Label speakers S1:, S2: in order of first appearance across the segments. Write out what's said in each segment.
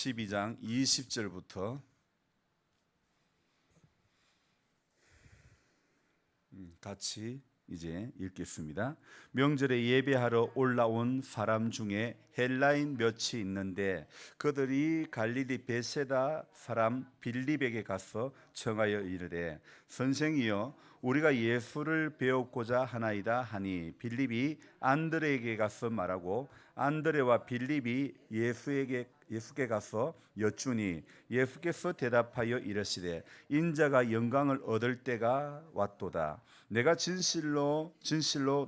S1: 12장 20절부터 같이 이제 읽겠습니다. 명절에 예배하러 올라온 사람 중에 헬라인 몇이 있는데 그들이 갈릴리 베세다 사람 빌립에게 가서 청하여 이르되 선생이여 우리가 예수를 배우고자 하나이다 하니 빌립이 안드레에게 가서 말하고 안드레와 빌립이 예수께 가서 여쭈니 예수께서 대답하여 이르시되 인자가 영광을 얻을 때가 왔도다. 내가 진실로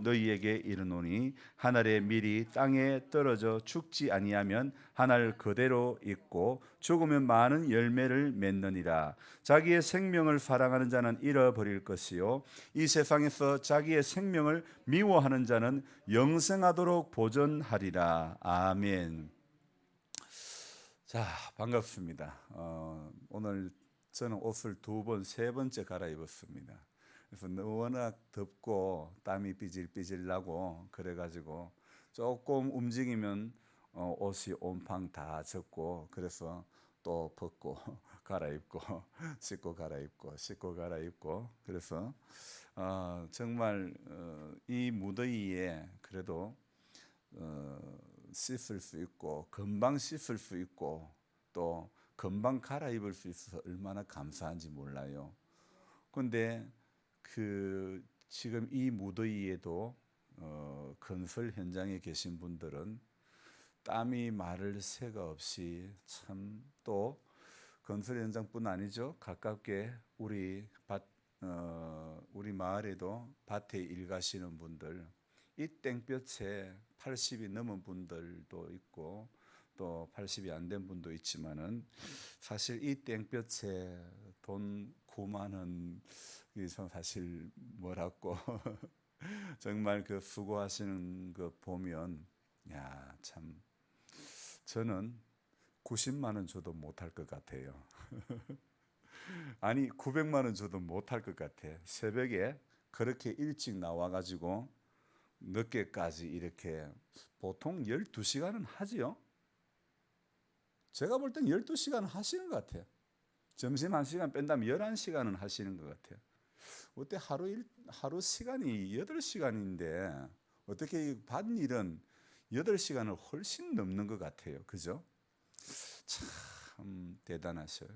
S1: 너희에게 이르노니 한 알의 밀이 땅에 떨어져 죽지 아니하면 한 알 그대로 있고 죽으면 많은 열매를 맺느니라. 자기의 생명을 사랑하는 자는 잃어버릴 것이요 이 세상에서 자기의 생명을 미워하는 자는 영생하도록 보존하리라. 아멘. 자, 반갑습니다. 오늘 저는 옷을 세 번째 갈아입었습니다. 그래서 워낙 덥고 땀이 삐질삐질 나고 그래가지고 조금 움직이면 옷이 온팡 다 젖고 그래서 또 벗고 갈아입고 씻고 갈아입고 그래서 정말 이 무더위에 그래도 씻을 수 있고 금방 씻을 수 있고 또 금방 갈아입을 수 있어서 얼마나 감사한지 몰라요. 그런데 지금 이 무더위에도 건설 현장에 계신 분들은 땀이 마를 새가 없이 참 또 건설 현장뿐 아니죠. 가깝게 우리 마을에도 밭에 일 가시는 분들 이 땡볕에 80이 넘은 분들도 있고 또 80이 안 된 분도 있지만은 사실 이 땡볕에 돈 9만 원 사실 뭐라고 정말 그 수고하시는 거 보면 야, 참 저는 90만 원 줘도 못할 것 같아요. 아니 900만 원 줘도 못할 것 같아. 새벽에 그렇게 일찍 나와가지고 늦게까지 이렇게 보통 12시간은 하지요. 제가 볼 땐 12시간 하시는 것 같아요. 점심 1시간 뺀다면 11시간은 하시는 것 같아요. 어때 하루 시간이 8시간인데 어떻게 밭 일은 8시간을 훨씬 넘는 것 같아요. 그죠? 참 대단하셔요.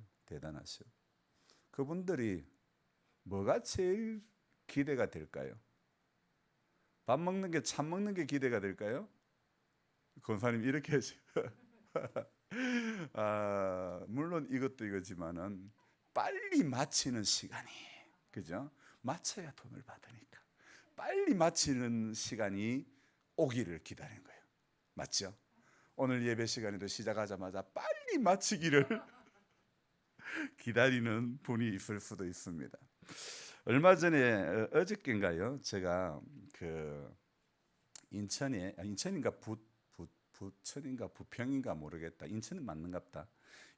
S1: 그분들이 뭐가 제일 기대가 될까요? 밥 먹는 게 참 먹는 게 기대가 될까요? 권사님 이렇게 하죠. 물론 이것도 이거지만은 빨리 마치는 시간이 그죠? 마쳐야 돈을 받으니까 빨리 마치는 시간이 오기를 기다리는 거예요. 맞죠? 오늘 예배 시간에도 시작하자마자 빨리 마치기를 기다리는 분이 있을 수도 있습니다. 얼마 전에 어저께인가요? 제가 그 인천인가 부천인가 부평인가 모르겠다. 인천은 맞는갑다.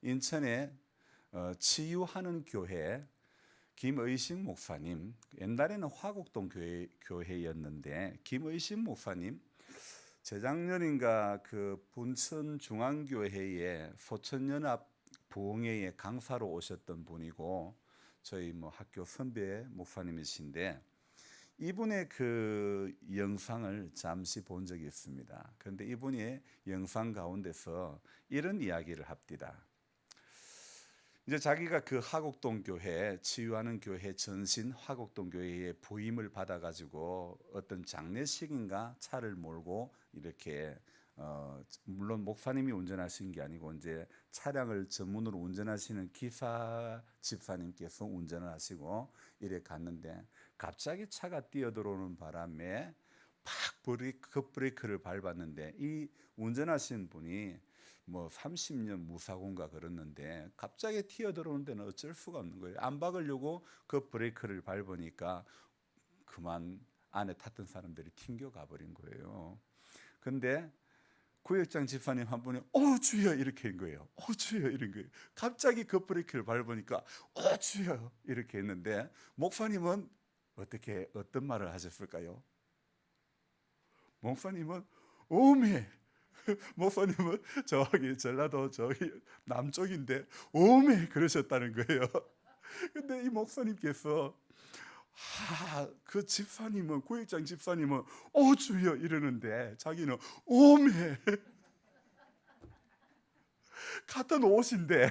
S1: 인천에 치유하는 교회 김의식 목사님, 옛날에는 화곡동 교회였는데 김의식 목사님 재작년인가 그 분천 중앙교회에 소천연합 부흥회에 강사로 오셨던 분이고 저희 학교 선배 목사님이신데 이분의 그 영상을 잠시 본 적이 있습니다. 그런데 이분의 영상 가운데서 이런 이야기를 합니다. 이제 자기가 그 화곡동 교회 치유하는 교회 전신 화곡동 교회에 부임을 받아가지고 어떤 장례식인가 차를 몰고 이렇게 물론 목사님이 운전하신 게 아니고 이제 차량을 전문으로 운전하시는 기사 집사님께서 운전을 하시고 이래 갔는데 갑자기 차가 뛰어들어오는 바람에 팍 급브레이크를 밟았는데 이 운전하시는 분이 30년 무사고인가 그랬는데 갑자기 튀어들어오는 데는 어쩔 수가 없는 거예요. 안 박으려고 급브레이크를 밟으니까 그만 안에 탔던 사람들이 튕겨가 버린 거예요. 근데 구역장 집사님 한 분이 주여 이렇게 한 거예요. 주여 이런 거예요. 갑자기 급브레이크를 밟으니까 주여 이렇게 했는데 목사님은 어떤 말을 하셨을까요? 목사님은 오메 목사님은 저기 전라도 저기 남쪽인데 오메 그러셨다는 거예요. 근데 이 목사님께서 그 집사님은 구역장 집사님은 오 주여 이러는데 자기는 오메 같은 옷인데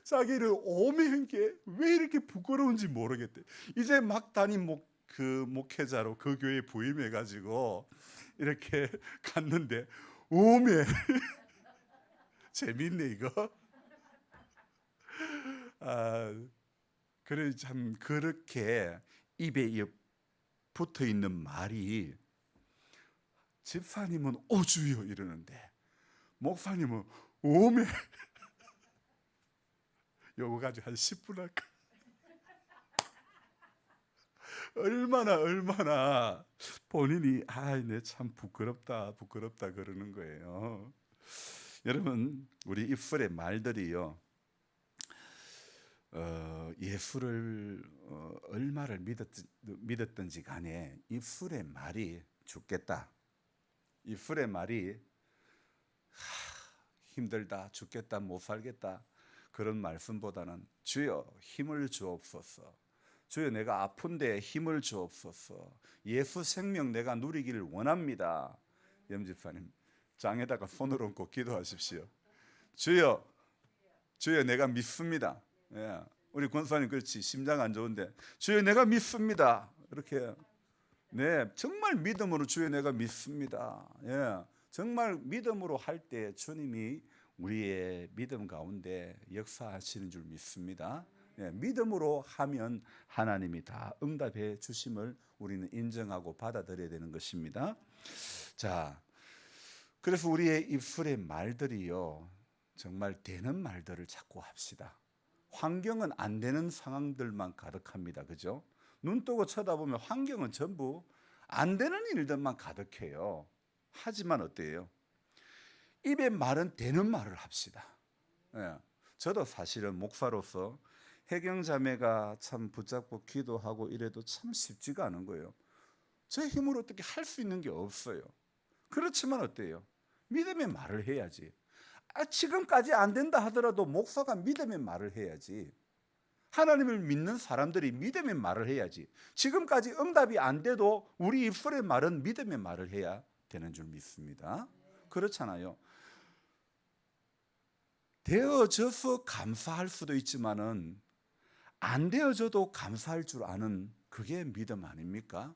S1: 자기를 오메한 게 왜 이렇게 부끄러운지 모르겠대. 이제 막 담임 목회자로 그 교회에 부임해 가지고 이렇게 갔는데 오메 재밌네 이거. 아, 그래 참 그렇게 입에 붙어 있는 말이 집사님은 오 주여 이러는데 목사님은 오메 요거 가지고 한 10분 할까? 얼마나 본인이 내 참 부끄럽다 그러는 거예요. 여러분 우리 입술의 말들이요 예수를 얼마를 믿었든지 간에 입술의 말이 죽겠다, 입술의 말이 힘들다, 죽겠다, 못 살겠다 그런 말씀보다는 주여 힘을 주옵소서, 주여 내가 아픈데 힘을 주옵소서, 예수 생명 내가 누리기를 원합니다. 염집사님 장에다가 손을 얹고 기도하십시오. 주여 내가 믿습니다. 예. 우리 권사님 그렇지 심장 안 좋은데 주여 내가 믿습니다. 이렇게 네 정말 믿음으로 주여 내가 믿습니다. 예. 정말 믿음으로 할 때 주님이 우리의 믿음 가운데 역사하시는 줄 믿습니다. 예. 믿음으로 하면 하나님이 다 응답해 주심을 우리는 인정하고 받아들여야 되는 것입니다. 자, 그래서 우리의 입술의 말들이요 정말 되는 말들을 자꾸 합시다. 환경은 안 되는 상황들만 가득합니다. 그죠? 눈 뜨고 쳐다보면 환경은 전부 안 되는 일들만 가득해요. 하지만 어때요? 입에 말은 되는 말을 합시다. 예. 저도 사실은 목사로서 해경자매가 참 붙잡고 기도하고 이래도 참 쉽지가 않은 거예요. 제 힘으로 어떻게 할 수 있는 게 없어요. 그렇지만 어때요? 믿음의 말을 해야지. 지금까지 안 된다 하더라도 목사가 믿음의 말을 해야지. 하나님을 믿는 사람들이 믿음의 말을 해야지. 지금까지 응답이 안 돼도 우리 입술의 말은 믿음의 말을 해야 되는 줄 믿습니다. 그렇잖아요. 되어져서 감사할 수도 있지만은 안 되어져도 감사할 줄 아는 그게 믿음 아닙니까?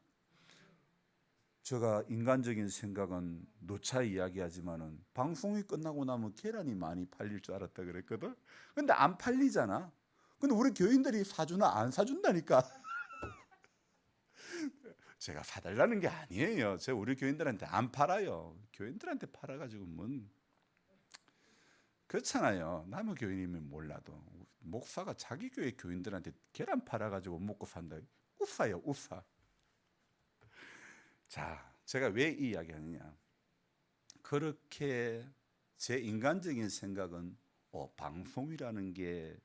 S1: 제가 인간적인 생각은 누차 이야기하지만은 방송이 끝나고 나면 계란이 많이 팔릴 줄 알았다 그랬거든. 근데 안 팔리잖아. 근데 우리 교인들이 사주나 안 사준다니까. 제가 사달라는 게 아니에요. 제가 우리 교인들한테 안 팔아요. 교인들한테 팔아가지고 그렇잖아요. 남의 교인이면 몰라도 목사가 자기 교회 교인들한테 계란 팔아가지고 먹고 산다. 우사요, 우사. 자, 제가 왜 이 이야기하느냐? 그렇게 제 인간적인 생각은 방송이라는 게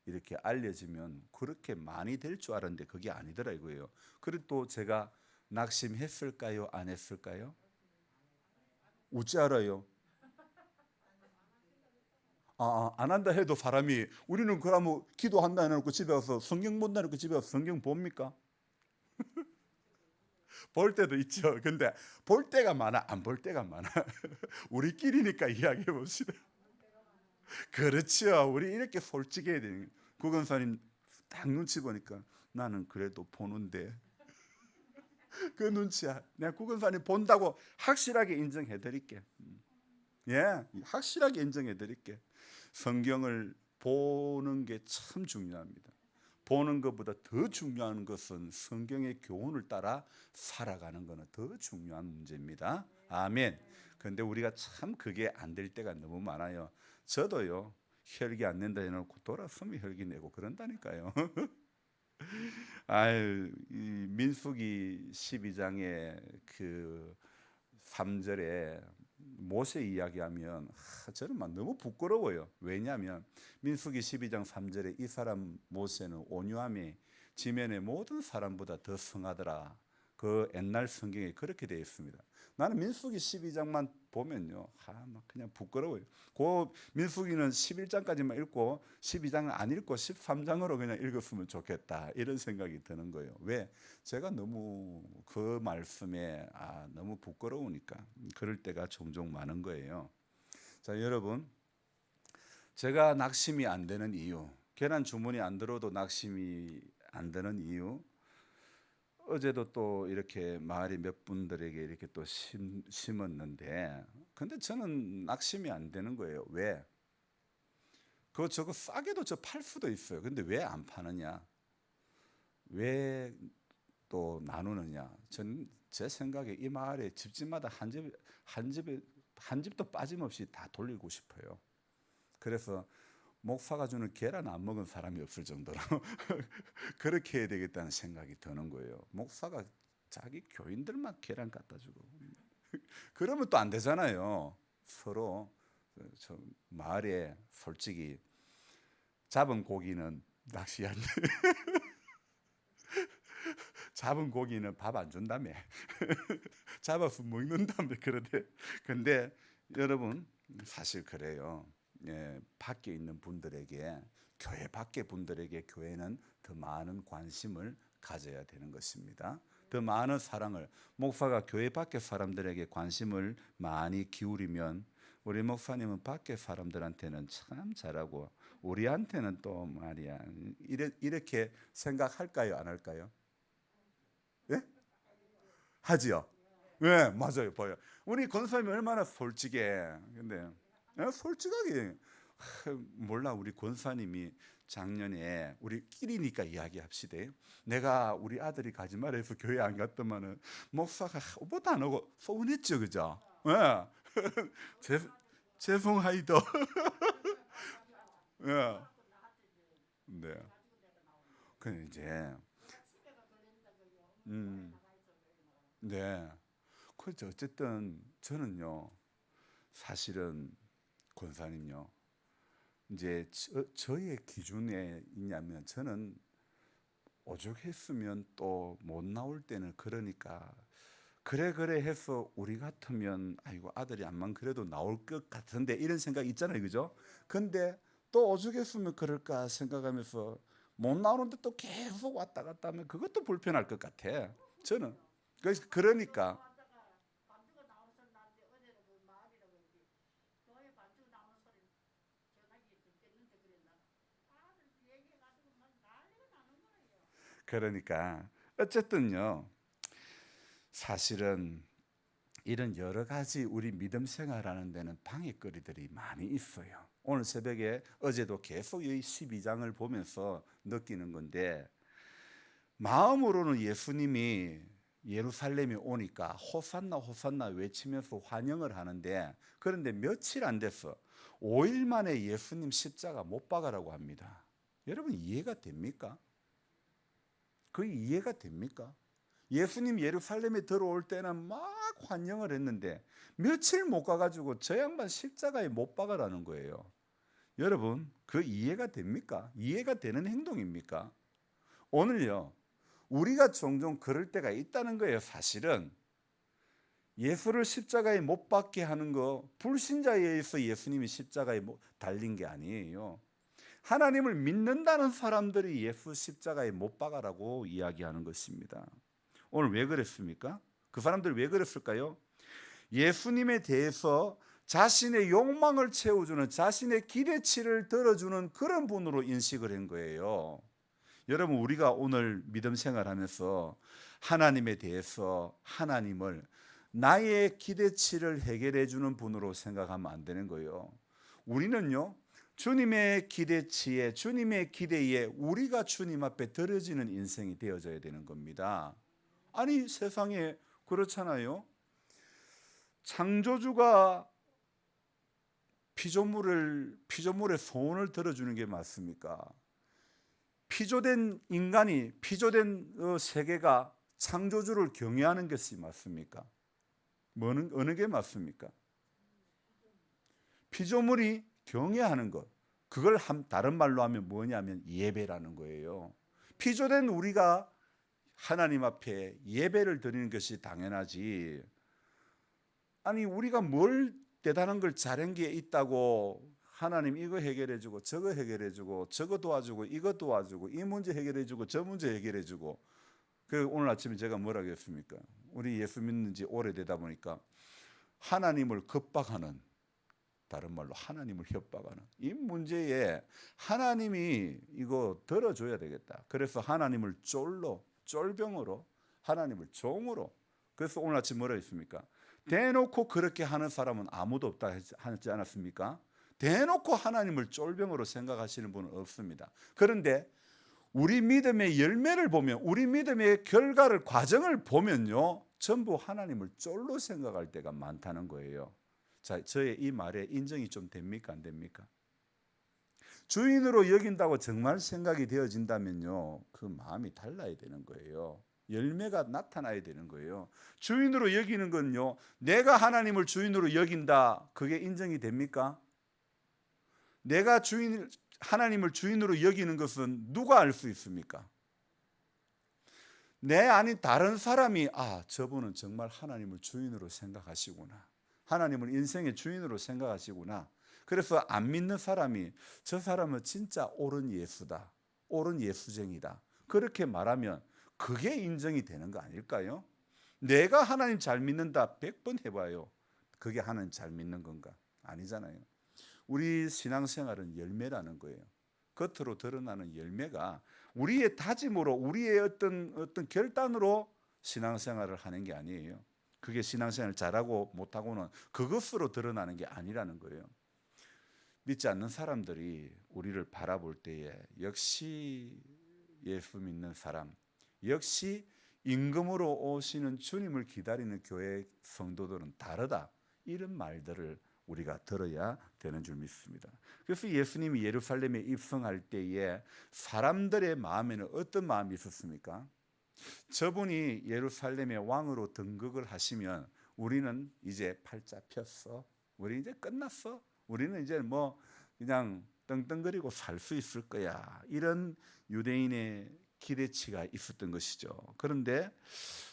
S1: 이렇게 알려지면 그렇게 많이 될 줄 알았는데 그게 아니더라고요. 그리고 또 제가 낙심했을까요? 안 했을까요? 어찌 알아요? 안 한다 해도 사람이 우리는 그러면 기도한다 해놓고 집에 와서 성경 본다 해놓고 집에 와서 성경 봅니까? 볼 때도 있죠. 근데 볼 때가 많아, 안 볼 때가 많아. 우리끼리니까 이야기해 봅시다. 그렇죠. 우리 이렇게 솔직해야 되는. 구건사님 딱 눈치 보니까 나는 그래도 보는데 그 눈치야. 내가 구건사님 본다고 확실하게 인정해 드릴게. 예, 확실하게 인정해 드릴게. 성경을 보는 게 참 중요합니다. 보는 것보다 더 중요한 것은 성경의 교훈을 따라 살아가는 것은 더 중요한 문제입니다. 아멘. 그런데 우리가 참 그게 안 될 때가 너무 많아요. 저도요. 혈기 안 낸다 해놓고 돌아서면 혈기 내고 그런다니까요. 아유, 이 민수기 12장의 그 3절에 모세 이야기하면 저는 막 너무 부끄러워요. 왜냐하면 민수기 12장 3절에 이 사람 모세는 온유함이 지면의 모든 사람보다 더 성하더라. 그 옛날 성경에 그렇게 되어 있습니다. 나는 민수기 12장만 보면요, 막 그냥 부끄러워요. 그 민수기는 11장까지만 읽고 12장은 안 읽고 13장으로 그냥 읽었으면 좋겠다, 이런 생각이 드는 거예요. 왜? 제가 너무 그 말씀에 너무 부끄러우니까 그럴 때가 종종 많은 거예요. 자, 여러분, 제가 낙심이 안 되는 이유, 계란 주문이 안 들어도 낙심이 안 되는 이유, 어제도 또 이렇게 마을이 몇 분들에게 이렇게 또 심었는데, 근데 저는 낙심이 안 되는 거예요. 왜? 저거 싸게도 저 팔 수도 있어요. 근데 왜 안 파느냐? 왜 또 나누느냐? 제 생각에 이 마을에 집집마다 한 집도 빠짐없이 다 돌리고 싶어요. 그래서 목사가 주는 계란 안 먹은 사람이 없을 정도로 그렇게 해야 되겠다는 생각이 드는 거예요. 목사가 자기 교인들만 계란 갖다 주고 그러면 또 안 되잖아요. 서로 저 마을에 솔직히 잡은 고기는 낚시 안 돼. 잡은 고기는 밥 안 준다며. 잡아서 먹는다며. 그런데 근데 여러분, 사실 그래요. 밖에 있는 분들에게, 교회 밖에 분들에게 교회는 더 많은 관심을 가져야 되는 것입니다. 더 많은 사랑을, 목사가 교회 밖에 사람들에게 관심을 많이 기울이면 우리 목사님은 밖에 사람들한테는 참 잘하고 우리한테는 또 말이야, 이렇게 생각할까요, 안 할까요? 예? 하지요. 네, 맞아요. 보여. 우리 권사님이 얼마나 솔직해. 근데 솔직하게, 몰라, 우리 권사님이 작년에 우리끼리니까 이야기합시다. 내가 우리 아들이 가지 말라 해서 교회 안 갔더만은 목사가 오버도 안 하고 서운했죠, 그죠? 예. 죄송하이도. 예. 네. 그 이제 음, 네. 그렇죠. 어쨌든 저는요, 사실은 권사님요, 이제 저의 기준에 있냐면, 저는 오죽했으면 또 못 나올 때는, 그러니까 그래 해서 우리 같으면 아이고 아들이 암만 그래도 나올 것 같은데, 이런 생각 있잖아요, 그죠? 근데 또 오죽했으면 그럴까 생각하면서 못 나오는데 또 계속 왔다 갔다 하면 그것도 불편할 것 같아. 저는 그러니까 어쨌든요, 사실은 이런 여러 가지 우리 믿음 생활하는 데는 방해거리들이 많이 있어요. 오늘 새벽에, 어제도 계속 이 12장을 보면서 느끼는 건데, 마음으로는 예수님이 예루살렘에 오니까 호산나 호산나 외치면서 환영을 하는데, 그런데 며칠 안 됐어, 5일 만에 예수님 십자가 못 박으라고 합니다. 여러분, 이해가 됩니까? 그게 이해가 됩니까? 예수님 예루살렘에 들어올 때는 막 환영을 했는데 며칠 못 가가지고 저 양반 십자가에 못 박으라는 거예요. 여러분, 그 이해가 됩니까? 이해가 되는 행동입니까? 오늘요, 우리가 종종 그럴 때가 있다는 거예요. 사실은 예수를 십자가에 못 박게 하는 거, 불신자에 의해서 예수님이 십자가에 달린 게 아니에요. 하나님을 믿는다는 사람들이 예수 십자가에 못 박아라고 이야기하는 것입니다. 오늘 왜 그랬습니까? 그 사람들이 왜 그랬을까요? 예수님에 대해서 자신의 욕망을 채워주는, 자신의 기대치를 들어주는 그런 분으로 인식을 한 거예요. 여러분, 우리가 오늘 믿음 생활하면서 하나님에 대해서 하나님을 나의 기대치를 해결해 주는 분으로 생각하면 안 되는 거예요. 우리는요, 주님의 기대치에, 주님의 기대에 우리가 주님 앞에 드려지는 인생이 되어져야 되는 겁니다. 아니, 세상에 그렇잖아요. 창조주가 피조물의 소원을 들어주는 게 맞습니까? 피조된 인간이, 피조된 세계가 창조주를 경외하는 것이 맞습니까? 어느 게 맞습니까? 피조물이 경외하는 것, 그걸 다른 말로 하면 뭐냐면 예배라는 거예요. 피조된 우리가 하나님 앞에 예배를 드리는 것이 당연하지. 아니 우리가 뭘 대단한 걸 잘한 게 있다고 하나님 이거 해결해주고 저거 해결해주고 저거 도와주고 이거 도와주고 이 문제 해결해주고 저 문제 해결해주고. 그 오늘 아침에 제가 뭐라고 했습니까? 우리 예수 믿는 지 오래되다 보니까 하나님을 겁박하는, 다른 말로 하나님을 협박하는 이 문제에 하나님이 이거 들어줘야 되겠다. 그래서 하나님을 쫄병으로, 하나님을 종으로. 그래서 오늘 아침 뭐라 했습니까? 대놓고 그렇게 하는 사람은 아무도 없다 하지 않았습니까? 대놓고 하나님을 쫄병으로 생각하시는 분은 없습니다. 그런데 우리 믿음의 열매를 보면, 우리 믿음의 결과를, 과정을 보면요, 전부 하나님을 쫄로 생각할 때가 많다는 거예요. 자, 저의 이 말에 인정이 좀 됩니까? 안 됩니까? 주인으로 여긴다고 정말 생각이 되어진다면요, 그 마음이 달라야 되는 거예요. 열매가 나타나야 되는 거예요. 주인으로 여기는 건요, 내가 하나님을 주인으로 여긴다, 그게 인정이 됩니까? 내가 하나님을 주인으로 여기는 것은 누가 알 수 있습니까? 내 아닌 다른 사람이 저분은 정말 하나님을 주인으로 생각하시구나, 하나님을 인생의 주인으로 생각하시구나. 그래서 안 믿는 사람이 저 사람은 진짜 옳은 예수다, 옳은 예수쟁이다, 그렇게 말하면 그게 인정이 되는 거 아닐까요? 내가 하나님 잘 믿는다 100번 해봐요, 그게 하나님 잘 믿는 건가? 아니잖아요. 우리 신앙생활은 열매라는 거예요. 겉으로 드러나는 열매가 우리의 다짐으로, 우리의 어떤 결단으로 신앙생활을 하는 게 아니에요. 그게 신앙생활을 잘하고 못하고는 그것으로 드러나는 게 아니라는 거예요. 믿지 않는 사람들이 우리를 바라볼 때에 역시 예수 믿는 사람, 역시 임금으로 오시는 주님을 기다리는 교회 성도들은 다르다, 이런 말들을 우리가 들어야 되는 줄 믿습니다. 그래서 예수님이 예루살렘에 입성할 때에 사람들의 마음에는 어떤 마음이 있었습니까? 저분이 예루살렘의 왕으로 등극을 하시면 우리는 이제 팔자 폈어, 우리 이제 끝났어, 우리는 이제 뭐 그냥 떵떵거리고 살 수 있을 거야, 이런 유대인의 기대치가 있었던 것이죠. 그런데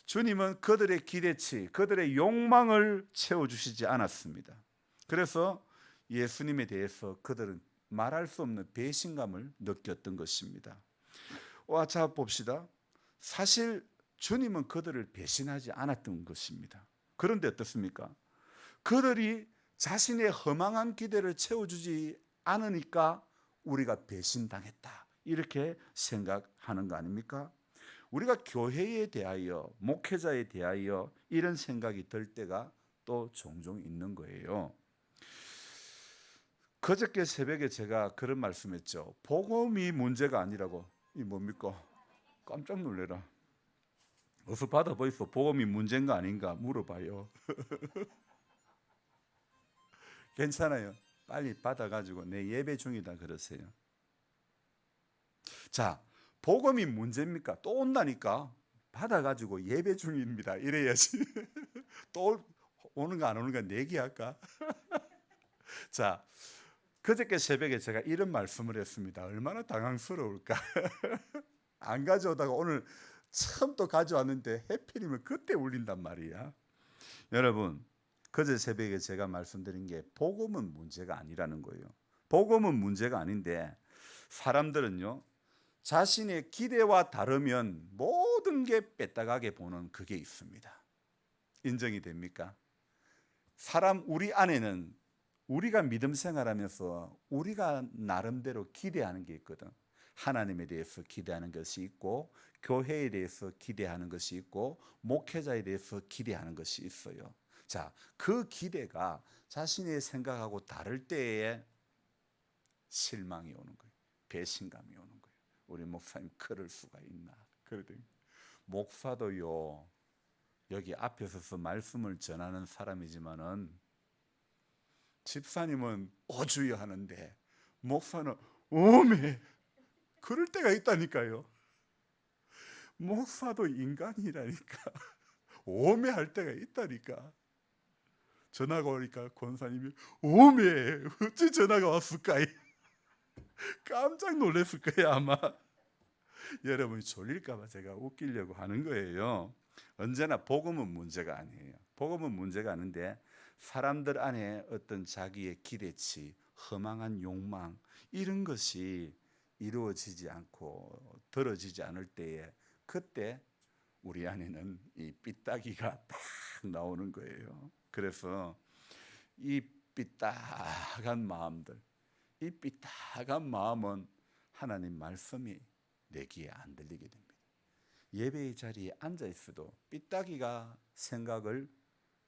S1: 주님은 그들의 기대치, 그들의 욕망을 채워주시지 않았습니다. 그래서 예수님에 대해서 그들은 말할 수 없는 배신감을 느꼈던 것입니다. 자, 봅시다. 사실 주님은 그들을 배신하지 않았던 것입니다. 그런데 어떻습니까? 그들이 자신의 허망한 기대를 채워주지 않으니까 우리가 배신당했다, 이렇게 생각하는 거 아닙니까? 우리가 교회에 대하여, 목회자에 대하여 이런 생각이 들 때가 또 종종 있는 거예요. 그저께 새벽에 제가 그런 말씀했죠. 복음이 문제가 아니라고. 이 뭡니까? 깜짝 놀래라. 어서 받아보이소. 복음이 문제인가 아닌가 물어봐요. 괜찮아요. 빨리 받아가지고 내 예배 중이다 그러세요. 자, 복음이 문제입니까? 또 온다니까. 받아가지고 예배 중입니다, 이래야지. 또 오는가 안 오는가 내기할까? 자, 그저께 새벽에 제가 이런 말씀을 했습니다. 얼마나 당황스러울까. 안 가져오다가 오늘 처음 또 가져왔는데 해필이면 그때 울린단 말이야. 여러분, 그제 새벽에 제가 말씀드린 게 복음은 문제가 아니라는 거예요. 복음은 문제가 아닌데 사람들은요, 자신의 기대와 다르면 모든 게 뺏다가게 보는 그게 있습니다. 인정이 됩니까? 우리 안에는 우리가 믿음 생활하면서 우리가 나름대로 기대하는 게 있거든. 하나님에 대해서 기대하는 것이 있고, 교회에 대해서 기대하는 것이 있고, 목회자에 대해서 기대하는 것이 있어요. 자, 그 기대가 자신의 생각하고 다를 때에 실망이 오는 거예요. 배신감이 오는 거예요. 우리 목사님 그럴 수가 있나? 그러더니 목사도요, 여기 앞에 서서 말씀을 전하는 사람이지만은 집사님은 오주여 하는데 목사는 오메, 그럴 때가 있다니까요. 목사도 인간이라니까. 오메 할 때가 있다니까. 전화가 오니까 권사님이 오메, 어찌 전화가 왔을까? 깜짝 놀랐을 거예요 아마. 여러분이 졸릴까 봐 제가 웃기려고 하는 거예요. 언제나 복음은 문제가 아니에요. 복음은 문제가 아닌데 사람들 안에 어떤 자기의 기대치, 허망한 욕망 이런 것이 이루어지지 않고 들어지지 않을 때에 그때 우리 안에는 이 삐딱이가 딱 나오는 거예요. 그래서 이 삐딱한 마음들, 이 삐딱한 마음은 하나님 말씀이 내 귀에 안 들리게 됩니다. 예배의 자리에 앉아 있어도 삐딱이가 생각을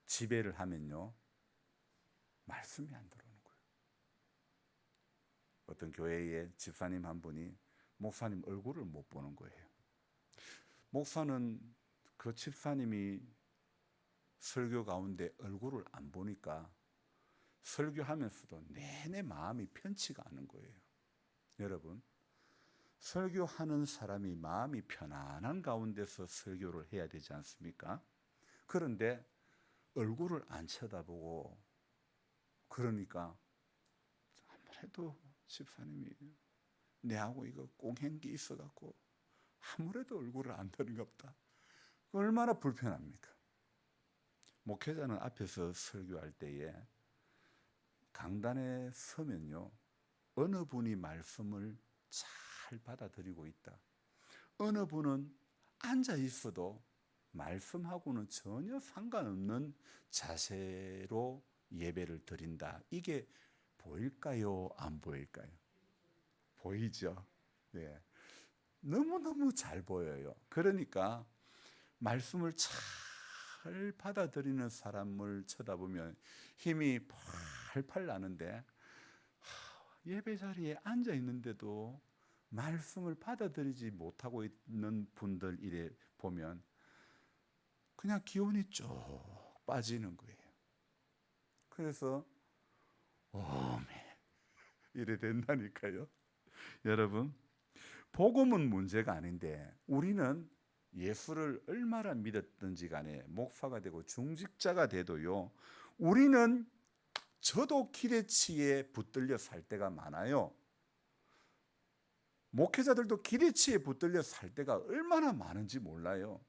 S1: 지배를 하면요, 말씀이 안 들어오는 거예요. 어떤 교회의 집사님 한 분이 목사님 얼굴을 못 보는 거예요. 목사는 그 집사님이 설교 가운데 얼굴을 안 보니까 설교하면서도 내내 마음이 편치가 않은 거예요. 여러분, 설교하는 사람이 마음이 편안한 가운데서 설교를 해야 되지 않습니까? 그런데 얼굴을 안 쳐다보고 그러니까 아무래도 집사님이 내하고 이거 공행기 있어갖고 아무래도 얼굴을 안 드는갑다. 얼마나 불편합니까? 목회자는 앞에서 설교할 때에 강단에 서면요, 어느 분이 말씀을 잘 받아들이고 있다, 어느 분은 앉아 있어도 말씀하고는 전혀 상관없는 자세로 예배를 드린다. 이게 보일까요? 안 보일까요? 보이죠? 네. 너무너무 잘 보여요. 그러니까 말씀을 잘 받아들이는 사람을 쳐다보면 힘이 팔팔 나는데 예배 자리에 앉아 있는데도 말씀을 받아들이지 못하고 있는 분들 이래 보면 그냥 기운이 쭉 빠지는 거예요. 그래서 오메 이래 된다니까요. 여러분, 복음은 문제가 아닌데 우리는 예수를 얼마나 믿었든지 간에 목사가 되고 중직자가 돼도요, 우리는 저도 기대치에 붙들려 살 때가 많아요. 목회자들도 기대치에 붙들려 살 때가 얼마나 많은지 몰라요.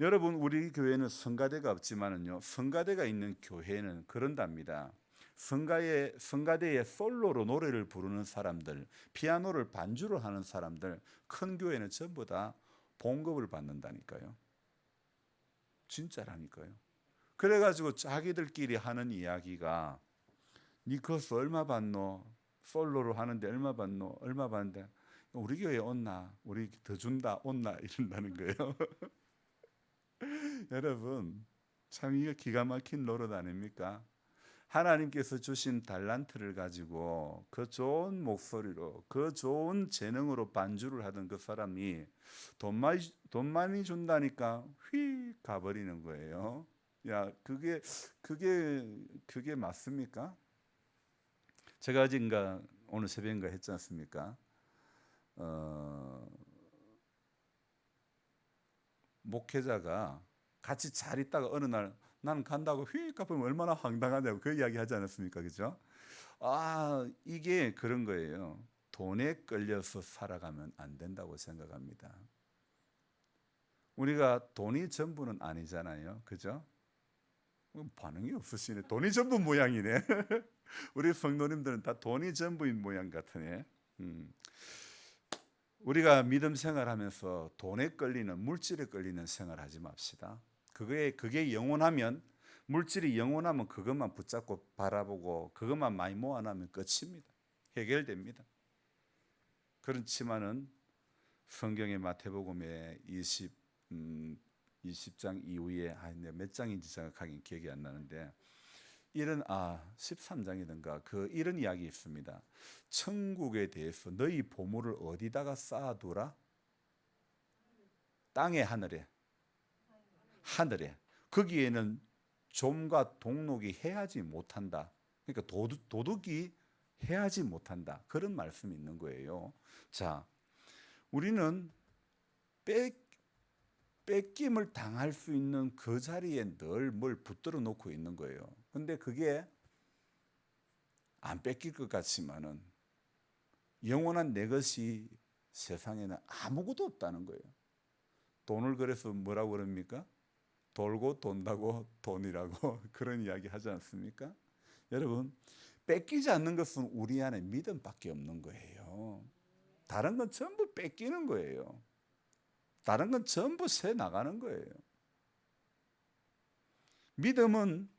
S1: 여러분, 우리 교회는 성가대가 없지만은요, 성가대가 있는 교회는 그런답니다. 성가대에 솔로로 노래를 부르는 사람들, 피아노를 반주를 하는 사람들, 큰 교회는 전부 다 봉급을 받는다니까요. 진짜라니까요. 그래가지고 자기들끼리 하는 이야기가 니 커서 얼마 받노? 솔로로 하는데 얼마 받노? 얼마 받는데 우리 교회 온나? 우리 더 준다 온나? 이런다는 거예요. 여러분, 참 이거 기가 막힌 노릇 아닙니까? 하나님께서 주신 달란트를 가지고 그 좋은 목소리로 그 좋은 재능으로 반주를 하던 그 사람이 돈 많이 준다니까 휙 가버리는 거예요. 야, 그게 맞습니까? 제가 어젠가 오늘 새벽인가 했지 않습니까? 목회자가 같이 잘 있다가 어느 날 나는 간다고 휙 가버리면 얼마나 황당하냐고 그 이야기 하지 않았습니까? 그죠? 이게 그런 거예요. 돈에 끌려서 살아가면 안 된다고 생각합니다. 우리가 돈이 전부는 아니잖아요. 그죠? 반응이 없으시네. 돈이 전부 모양이네. 우리 성도님들은 다 돈이 전부인 모양 같으네. 우리가 믿음 생활하면서 돈에 끌리는, 물질에 끌리는 생활하지 맙시다. 그게 영원하면, 물질이 영원하면 그것만 붙잡고 바라보고 그것만 많이 모아놓으면 끝입니다. 해결됩니다. 그렇지만은 성경의 마태복음의 20장 이후에 몇 장인지 정확하게 기억이 안 나는데 이런 13장이든가 이런 이야기 있습니다. 천국에 대해서 너희 보물을 어디다가 쌓아두라? 땅에 하늘에. 거기에는 좀과 동록이 해하지 못한다. 그러니까 도둑이 해하지 못한다. 그런 말씀이 있는 거예요. 자, 우리는 뺏김을 당할 수 있는 그 자리에 늘 뭘 붙들어 놓고 있는 거예요. 근데 그게 안 뺏길 것 같지만은 영원한 내 것이 세상에는 아무것도 없다는 거예요. 돈을 그래서 뭐라고 그럽니까? 돌고 돈다고 돈이라고 그런 이야기 하지 않습니까? 여러분, 뺏기지 않는 것은 우리 안에 믿음밖에 없는 거예요. 다른 건 전부 뺏기는 거예요. 다른 건 전부 새 나가는 거예요. 믿음은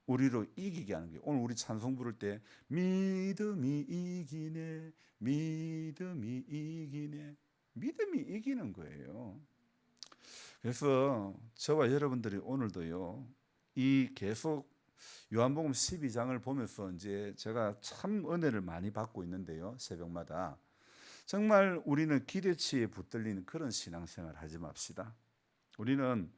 S1: 우리로 이기게 하는 거예요. 오늘 우리 찬송 부를 때 믿음이 이기네, 믿음이 이기네, 믿음이 이기는 거예요. 그래서 저와 여러분들이 오늘도요, 이 계속 요한복음 12장을 보면서 이제 제가 참 은혜를 많이 받고 있는데요, 새벽마다. 정말 우리는 기대치에 붙들리는 그런 신앙생활 하지 맙시다. 우리는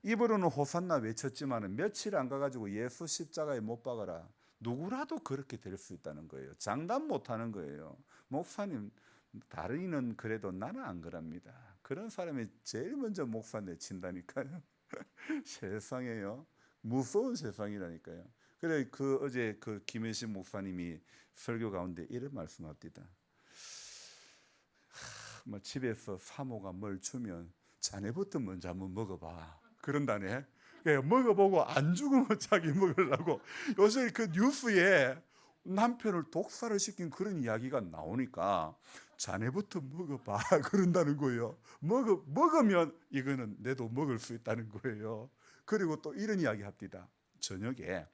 S1: 입으로는 호산나 외쳤지만 며칠 안 가가지고 예수 십자가에 못 박아라. 누구라도 그렇게 될 수 있다는 거예요. 장담 못하는 거예요. 목사님, 다른이는 그래도 나는 안 그럽니다. 그런 사람이 제일 먼저 목사 내친다니까요. 세상에요. 무서운 세상이라니까요. 그래 어제 김혜신 목사님이 설교 가운데 이런 말씀합니다. 뭐 집에서 사모가 뭘 주면 자네부터 먼저 한번 먹어봐. 그런다네. 먹어보고 안 죽으면 자기 먹으려고. 요새 그 뉴스에 남편을 독살을 시킨 그런 이야기가 나오니까 자네부터 먹어봐 그런다는 거예요. 먹으면 이거는 내도 먹을 수 있다는 거예요. 그리고 또 이런 이야기 합니다. 저녁에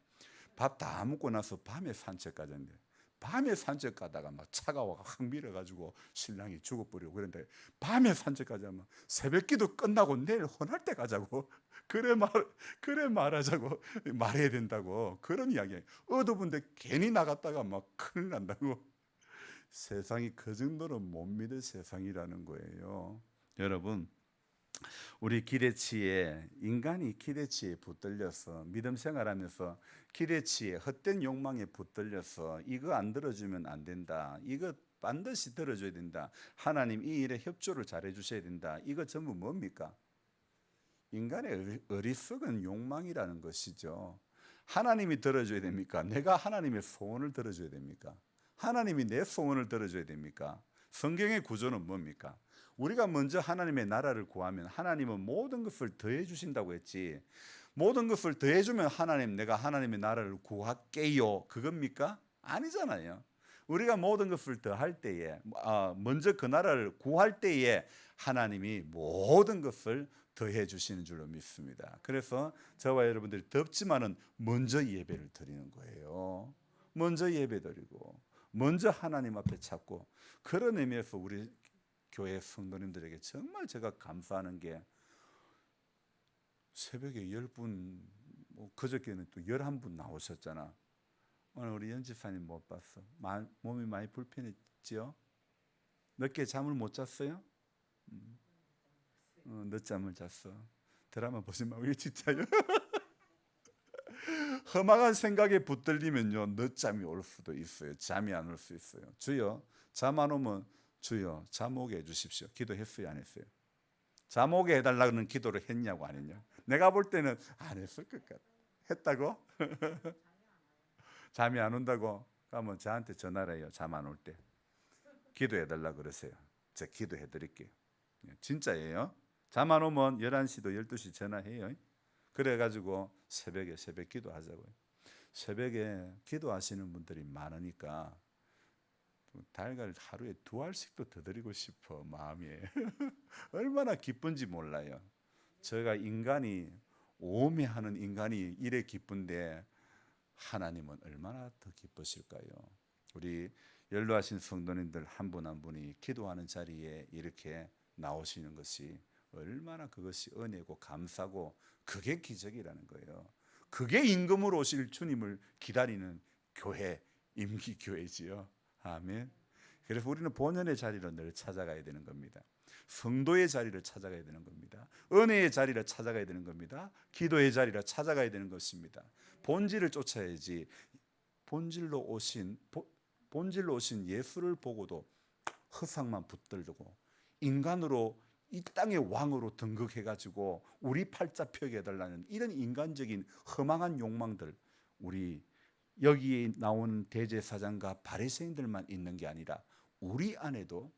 S1: 밥 다 먹고 나서 밤에 산책 가자는데, 밤에 산책 가다가 막 차가 와 확 밀어가지고 신랑이 죽어버리고, 그런데 밤에 산책 가자면 새벽기도 끝나고 내일 혼할 때 가자고. 그래 말하자고 말해야 된다고 그런 이야기. 어두운데 괜히 나갔다가 막 큰일 난다고. 세상이 그 정도로 못 믿을 세상이라는 거예요. 여러분, 우리 인간이 기대치에 붙들려서 믿음 생활하면서 기대치에 헛된 욕망에 붙들려서 이거 안 들어주면 안 된다, 이거 반드시 들어줘야 된다, 하나님 이 일에 협조를 잘해 주셔야 된다, 이거 전부 뭡니까? 인간의 어리석은 욕망이라는 것이죠. 하나님이 들어줘야 됩니까? 내가 하나님의 소원을 들어줘야 됩니까? 하나님이 내 소원을 들어줘야 됩니까? 성경의 구조는 뭡니까? 우리가 먼저 하나님의 나라를 구하면 하나님은 모든 것을 더해 주신다고 했지, 모든 것을 더해 주면 내가 하나님의 나라를 구할게요 그겁니까? 아니잖아요. 우리가 모든 것을 더할 때에, 먼저 그 나라를 구할 때에 하나님이 모든 것을 더해 주시는 줄로 믿습니다. 그래서 저와 여러분들이 덥지만은 먼저 예배를 드리는 거예요. 먼저 예배 드리고 먼저 하나님 앞에 찾고, 그런 의미에서 우리 교회 성도님들에게 정말 제가 감사하는 게, 새벽에 10분, 그저께는 또 11분 나오셨잖아. 오늘 우리 연집사님 못 봤어. 몸이 많이 불편했지요? 늦게 잠을 못 잤어요? 늦잠을 잤어. 드라마 보지 말고 이게 진짜요. 험악한 생각에 붙들리면요, 늦잠이 올 수도 있어요. 잠이 안 올 수 있어요. 주여, 잠 안 오면 주여 잠 오게 해주십시오. 기도했어요, 안 했어요? 잠 오게 해달라는 기도를 했냐고 안 했냐? 내가 볼 때는 안 했을 것 같아. 했다고? 잠이 안 온다고? 그러면 저한테 전화를 해요. 잠 안 올 때 기도해달라 그러세요. 제가 기도해드릴게요. 진짜예요. 잠 안 오면 11시도 12시 전화해요. 그래가지고 새벽 기도하자고요. 새벽에 기도하시는 분들이 많으니까 달걀 하루에 2알씩도 더 드리고 싶어 마음이. 얼마나 기쁜지 몰라요. 제가 오매하는 인간이 이래 기쁜데 하나님은 얼마나 더 기쁘실까요? 우리 연로하신 성도님들 한 분 한 분이 기도하는 자리에 이렇게 나오시는 것이 얼마나 그것이 은혜고 감사고, 그게 기적이라는 거예요. 그게 임금으로 오실 주님을 기다리는 교회, 임기교회지요. 아멘. 그래서 우리는 본연의 자리로 늘 찾아가야 되는 겁니다. 성도의 자리를 찾아가야 되는 겁니다. 은혜의 자리를 찾아가야 되는 겁니다. 기도의 자리를 찾아가야 되는 것입니다. 본질을 쫓아야지. 본질로 오신 예수를 보고도 허상만 붙들고 인간으로 이 땅의 왕으로 등극해가지고 우리 팔자 펴게 해달라는 이런 인간적인 허망한 욕망들, 우리 여기에 나온 대제사장과 바리새인들만 있는 게 아니라 우리 안에도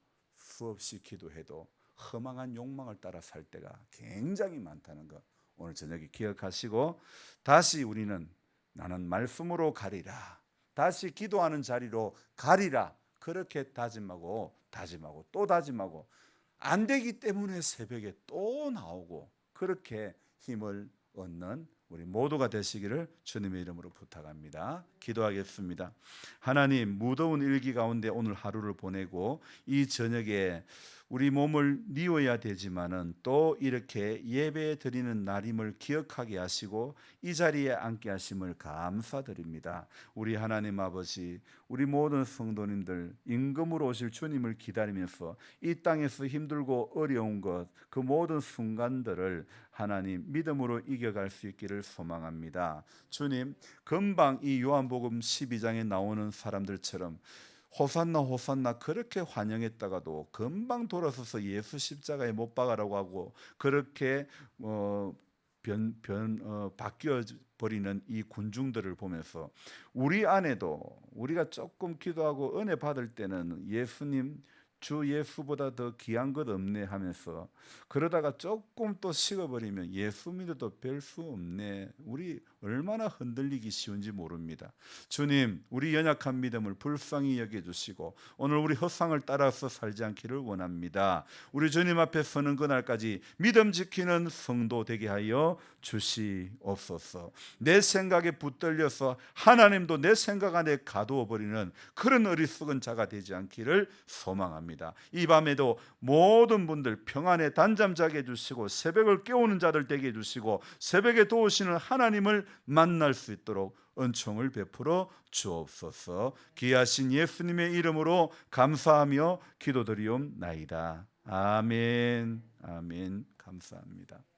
S1: 수없이 기도해도 허망한 욕망을 따라 살 때가 굉장히 많다는 것 오늘 저녁에 기억하시고, 다시 우리는 나는 말씀으로 가리라, 다시 기도하는 자리로 가리라, 그렇게 다짐하고 또 다짐하고, 안 되기 때문에 새벽에 또 나오고, 그렇게 힘을 얻는 우리 모두가 되시기를 주님의 이름으로 부탁합니다. 기도하겠습니다. 하나님, 무더운 일기 가운데 오늘 하루를 보내고 이 저녁에 우리 몸을 뉘어야 되지만은 또 이렇게 예배 드리는 날임을 기억하게 하시고 이 자리에 앉게 하심을 감사드립니다. 우리 하나님 아버지, 우리 모든 성도님들 임금으로 오실 주님을 기다리면서 이 땅에서 힘들고 어려운 것, 그 모든 순간들을 하나님 믿음으로 이겨갈 수 있기를 소망합니다. 주님, 금방 이 요한복음 12장에 나오는 사람들처럼 호산나 호산나 그렇게 환영했다가도 금방 돌아서서 예수 십자가에 못 박아라고 하고 그렇게 바뀌어 버리는 이 군중들을 보면서 우리 안에도 우리가 조금 기도하고 은혜 받을 때는 예수님, 주 예수보다 더 귀한 것 없네 하면서 그러다가 조금 또 식어버리면 예수 믿어도 별 수 없네, 우리 얼마나 흔들리기 쉬운지 모릅니다. 주님, 우리 연약한 믿음을 불쌍히 여겨주시고 오늘 우리 허상을 따라서 살지 않기를 원합니다. 우리 주님 앞에 서는 그날까지 믿음 지키는 성도 되게 하여 주시옵소서. 내 생각에 붙들려서 하나님도 내 생각 안에 가두어 버리는 그런 어리석은 자가 되지 않기를 소망합니다. 이 밤에도 모든 분들 평안에 단잠 자게 해주시고 새벽을 깨우는 자들 되게 해주시고 새벽에 도우시는 하나님을 만날 수 있도록 은총을 베풀어 주옵소서. 귀하신 예수님의 이름으로 감사하며 기도드리옵나이다. 아멘. 아멘. 감사합니다.